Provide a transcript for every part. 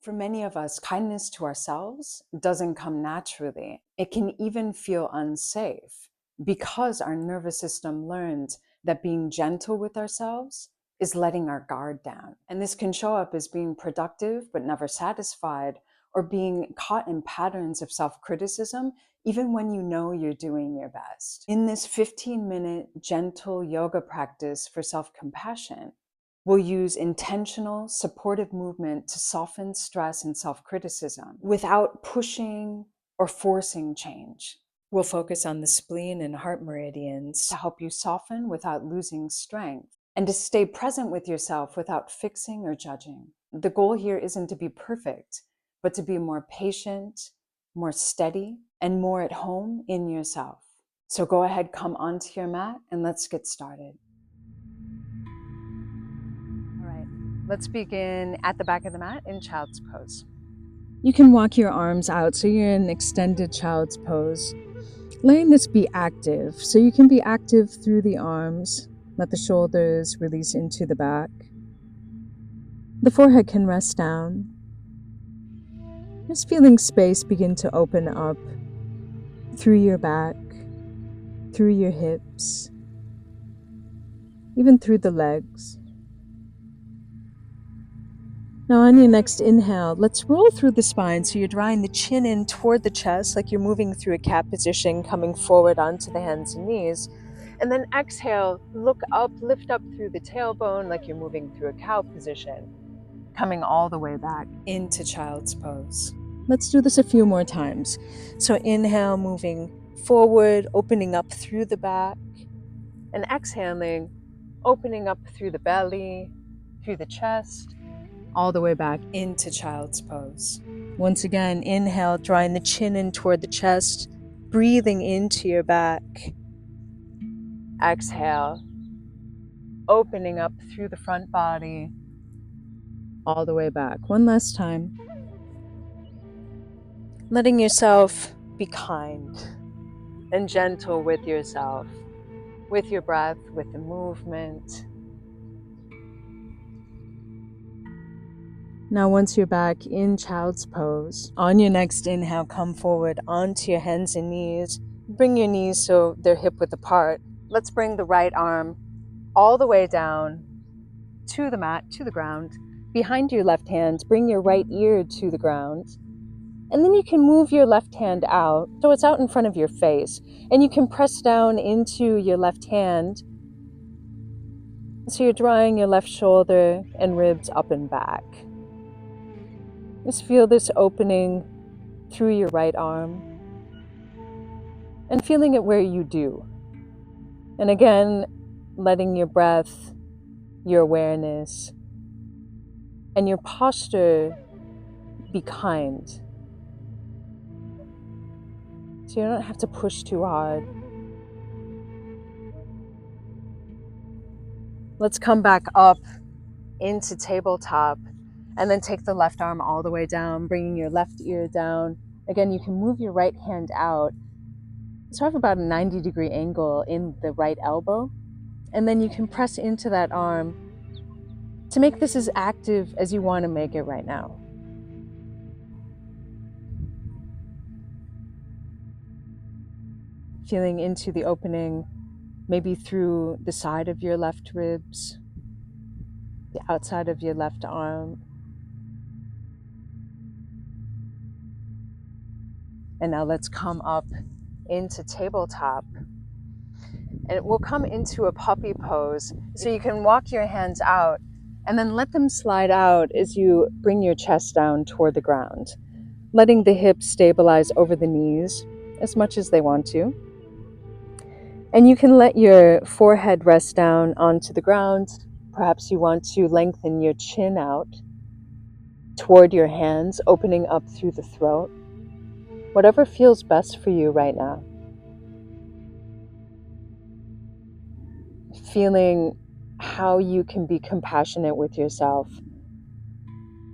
For many of us, kindness to ourselves doesn't come naturally. It can even feel unsafe because our nervous system learned that being gentle with ourselves is letting our guard down. And this can show up as being productive but never satisfied, or being caught in patterns of self-criticism even when you know you're doing your best. In this 15-minute gentle yoga practice for self-compassion, we'll use intentional, supportive movement to soften stress and self-criticism without pushing or forcing change. We'll focus on the spleen and heart meridians to help you soften without losing strength, and to stay present with yourself without fixing or judging. The goal here isn't to be perfect, but to be more patient, more steady, and more at home in yourself. So go ahead, come onto your mat, and let's get started. Let's begin at the back of the mat in child's pose. You can walk your arms out so you're in extended child's pose. Letting this be active, so you can be active through the arms. Let the shoulders release into the back. The forehead can rest down. Just feeling space begin to open up through your back, through your hips, even through the legs. Now on your next inhale, let's roll through the spine so you're drawing the chin in toward the chest like you're moving through a cat position, coming forward onto the hands and knees. And then exhale, look up, lift up through the tailbone like you're moving through a cow position, coming all the way back into child's pose. Let's do this a few more times. So inhale, moving forward, opening up through the back, and exhaling, opening up through the belly, through the chest, all the way back into child's pose. Once again, inhale, drawing the chin in toward the chest, breathing into your back. Exhale, opening up through the front body, all the way back. One last time. Letting yourself be kind and gentle with yourself, with your breath, with the movement. Now, once you're back in child's pose, on your next inhale, come forward onto your hands and knees. Bring your knees so they're hip width apart. Let's bring the right arm all the way down to the mat, to the ground. Behind your left hand, bring your right ear to the ground. And then you can move your left hand out, so it's out in front of your face. And you can press down into your left hand. So you're drawing your left shoulder and ribs up and back. Just feel this opening through your right arm and feeling it where you do. And again, letting your breath, your awareness, and your posture be kind. So you don't have to push too hard. Let's come back up into tabletop, and then take the left arm all the way down, bringing your left ear down. Again, you can move your right hand out. So have about a 90-degree angle in the right elbow. And then you can press into that arm to make this as active as you want to make it right now. Feeling into the opening, maybe through the side of your left ribs, the outside of your left arm. And now let's come up into tabletop. And we'll come into a puppy pose. So you can walk your hands out and then let them slide out as you bring your chest down toward the ground, letting the hips stabilize over the knees as much as they want to. And you can let your forehead rest down onto the ground. Perhaps you want to lengthen your chin out toward your hands, opening up through the throat. Whatever feels best for you right now. Feeling how you can be compassionate with yourself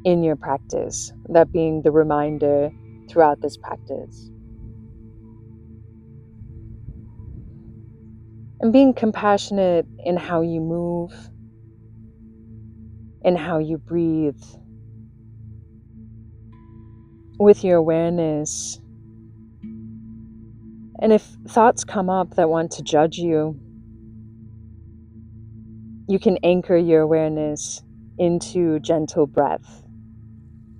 in your practice, that being the reminder throughout this practice. And being compassionate in how you move, in how you breathe, with your awareness. And if thoughts come up that want to judge you, you can anchor your awareness into gentle breath,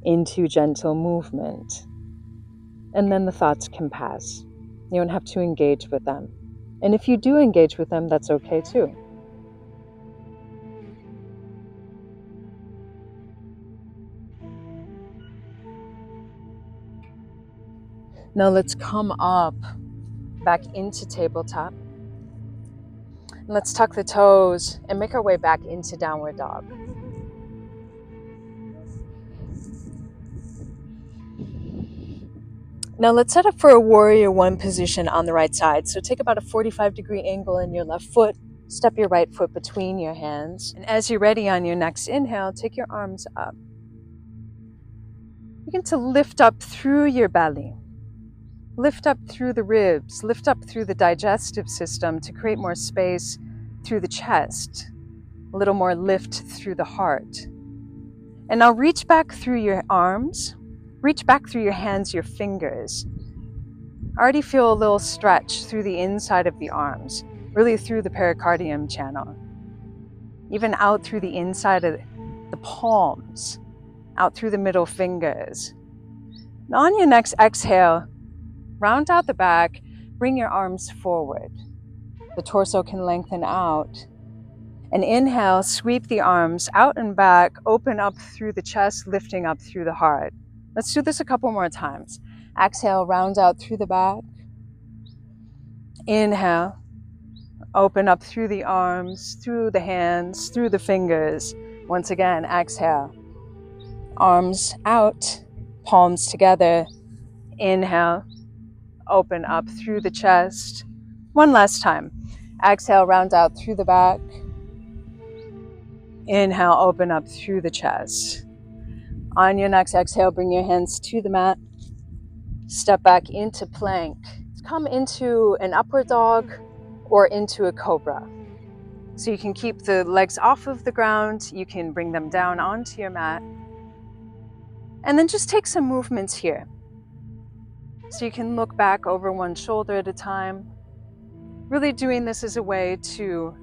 into gentle movement, and then the thoughts can pass. You don't have to engage with them. And if you do engage with them, that's okay too. Now let's come up back into tabletop. Let's tuck the toes and make our way back into downward dog. Now let's set up for a warrior one position on the right side. So take about a 45-degree angle in your left foot. Step your right foot between your hands. And as you're ready on your next inhale, take your arms up. Begin to lift up through your belly. Lift up through the ribs. Lift up through the digestive system to create more space through the chest. A little more lift through the heart. And now reach back through your arms. Reach back through your hands, your fingers. I already feel a little stretch through the inside of the arms, really through the pericardium channel. Even out through the inside of the palms, out through the middle fingers. Now on your next exhale, round out the back, bring your arms forward. The torso can lengthen out. And inhale, sweep the arms out and back, open up through the chest, lifting up through the heart. Let's do this a couple more times. Exhale, round out through the back. Inhale, open up through the arms, through the hands, through the fingers. Once again, exhale. Arms out, palms together. Inhale, open up through the chest. One last time. Exhale, round out through the back. Inhale, open up through the chest. On your next exhale, bring your hands to the mat. Step back into plank. Come into an upward dog or into a cobra. So you can keep the legs off of the ground. You can bring them down onto your mat. And then just take some movements here. So you can look back over one shoulder at a time. Really doing this as a way to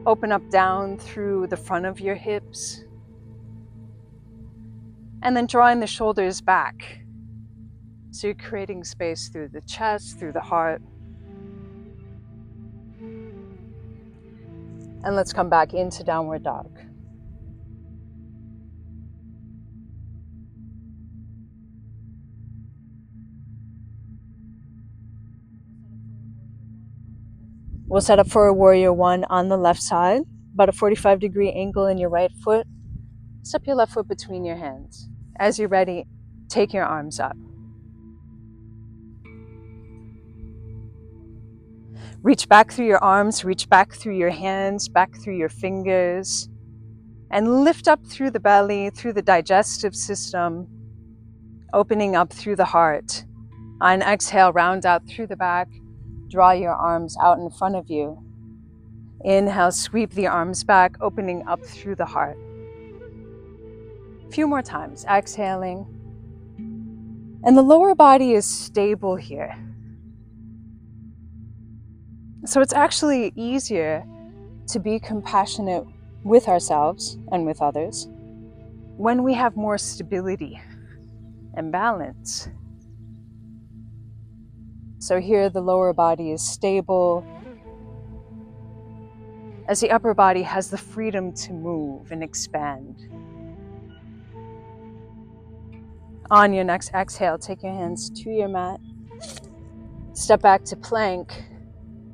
open up down through the front of your hips. And then drawing the shoulders back. So you're creating space through the chest, through the heart. And let's come back into downward dog. We'll set up for a warrior one on the left side, about a 45-degree angle in your right foot. Step your left foot between your hands. As you're ready, take your arms up. Reach back through your arms, reach back through your hands, back through your fingers, and lift up through the belly, through the digestive system, opening up through the heart. On exhale, round out through the back, draw your arms out in front of you. Inhale, sweep the arms back, opening up through the heart. A few more times, exhaling. And the lower body is stable here. So it's actually easier to be compassionate with ourselves and with others when we have more stability and balance. So here the lower body is stable, as the upper body has the freedom to move and expand. On your next exhale, take your hands to your mat, step back to plank,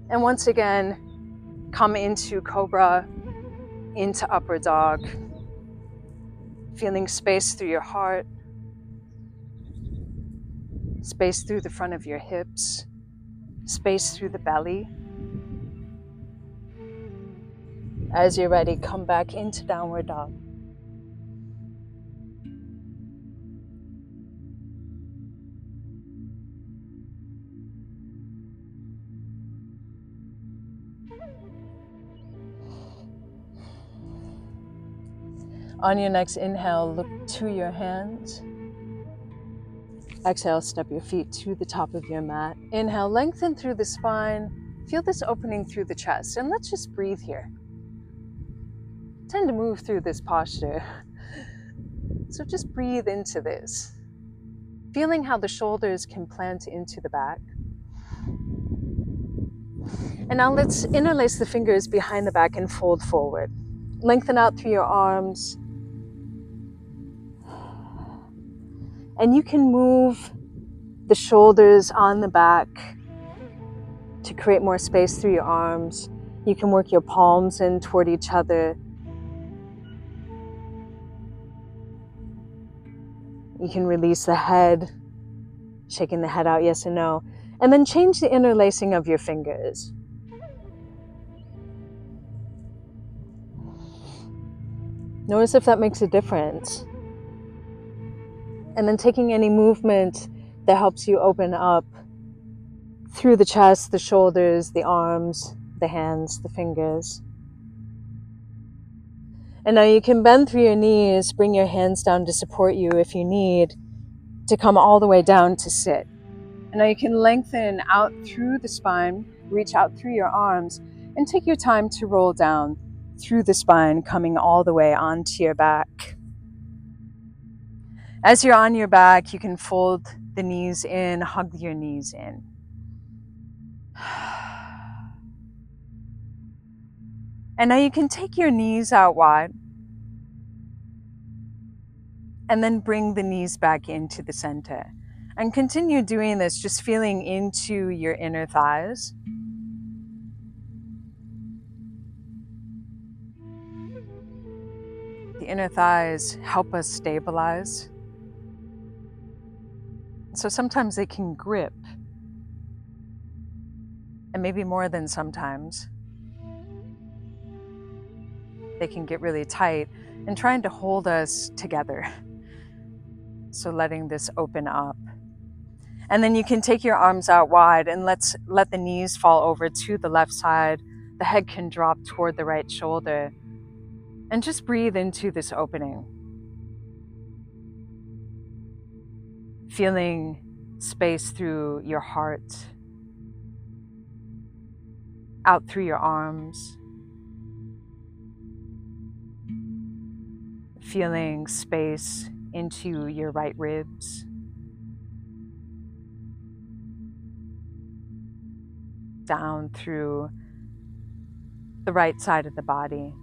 and once again, come into cobra, into upward dog, feeling space through your heart, space through the front of your hips, space through the belly. As you're ready, come back into downward dog. On your next inhale, look to your hands. Exhale, step your feet to the top of your mat. Inhale, lengthen through the spine. Feel this opening through the chest. And let's just breathe here. Tend to move through this posture. So just breathe into this. Feeling how the shoulders can plant into the back. And now let's interlace the fingers behind the back and fold forward. Lengthen out through your arms. And you can move the shoulders on the back to create more space through your arms. You can work your palms in toward each other. You can release the head, shaking the head out, yes and no. And then change the interlacing of your fingers. Notice if that makes a difference. And then taking any movement that helps you open up through the chest, the shoulders, the arms, the hands, the fingers. And now you can bend through your knees, bring your hands down to support you if you need, to come all the way down to sit. And now you can lengthen out through the spine, reach out through your arms, and take your time to roll down through the spine, coming all the way onto your back. As you're on your back, you can fold the knees in, hug your knees in. And now you can take your knees out wide and then bring the knees back into the center. And continue doing this, just feeling into your inner thighs. The inner thighs help us stabilize. So sometimes they can grip, and maybe more than sometimes. They can get really tight and trying to hold us together. So letting this open up. And then you can take your arms out wide and let the knees fall over to the left side. The head can drop toward the right shoulder. And just breathe into this opening. Feeling space through your heart, out through your arms. Feeling space into your right ribs. Down through the right side of the body.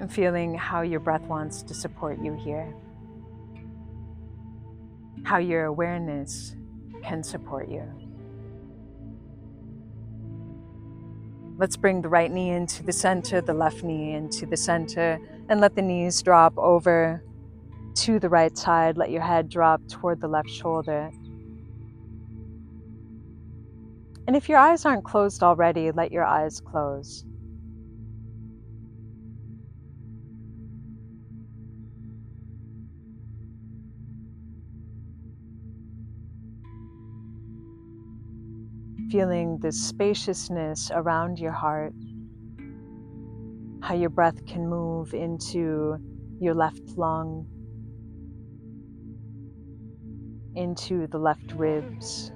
And feeling how your breath wants to support you here. How your awareness can support you. Let's bring the right knee into the center, the left knee into the center, and let the knees drop over to the right side. Let your head drop toward the left shoulder. And if your eyes aren't closed already, let your eyes close. Feeling this spaciousness around your heart, how your breath can move into your left lung, into the left ribs.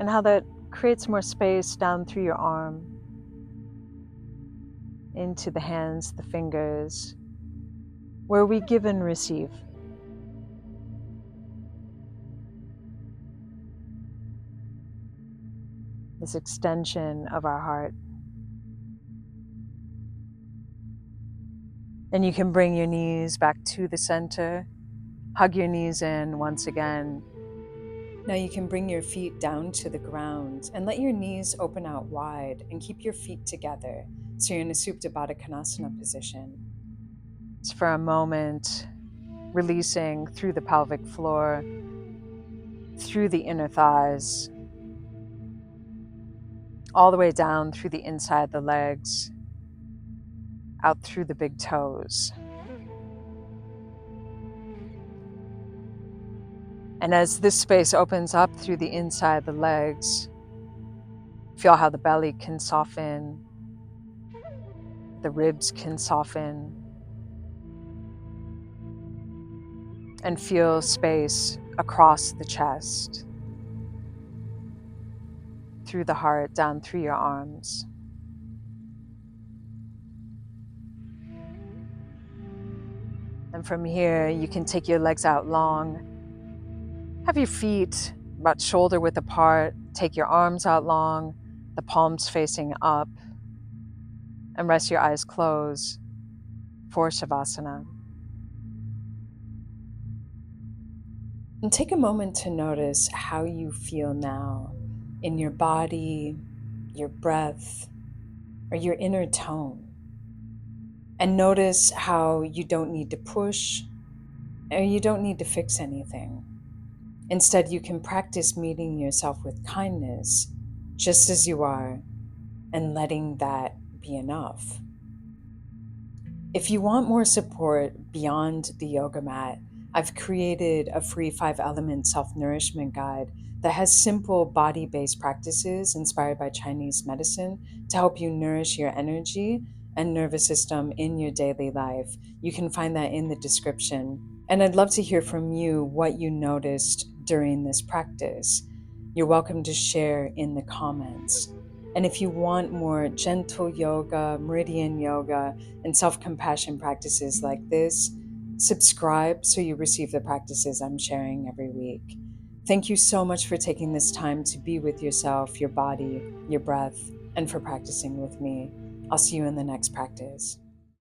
And how that creates more space down through your arm, into the hands, the fingers, where we give and receive. This extension of our heart. And you can bring your knees back to the center. Hug your knees in once again. Now you can bring your feet down to the ground and let your knees open out wide and keep your feet together so you're in a Supta Baddha Konasana position. It's for a moment, releasing through the pelvic floor, through the inner thighs, all the way down through the inside of the legs, out through the big toes. And as this space opens up through the inside of the legs, feel how the belly can soften, the ribs can soften, and feel space across the chest, through the heart, down through your arms. And from here, you can take your legs out long. Have your feet about shoulder width apart. Take your arms out long, the palms facing up, and rest your eyes closed for Shavasana. And take a moment to notice how you feel now in your body, your breath, or your inner tone. And notice how you don't need to push or you don't need to fix anything. Instead, you can practice meeting yourself with kindness, just as you are, and letting that be enough. If you want more support beyond the yoga mat, I've created a free 5-element self-nourishment guide that has simple body-based practices inspired by Chinese medicine to help you nourish your energy and nervous system in your daily life. You can find that in the description. And I'd love to hear from you what you noticed during this practice. You're welcome to share in the comments. And if you want more gentle yoga, meridian yoga, and self-compassion practices like this, subscribe so you receive the practices I'm sharing every week. Thank you so much for taking this time to be with yourself, your body, your breath, and for practicing with me. I'll see you in the next practice.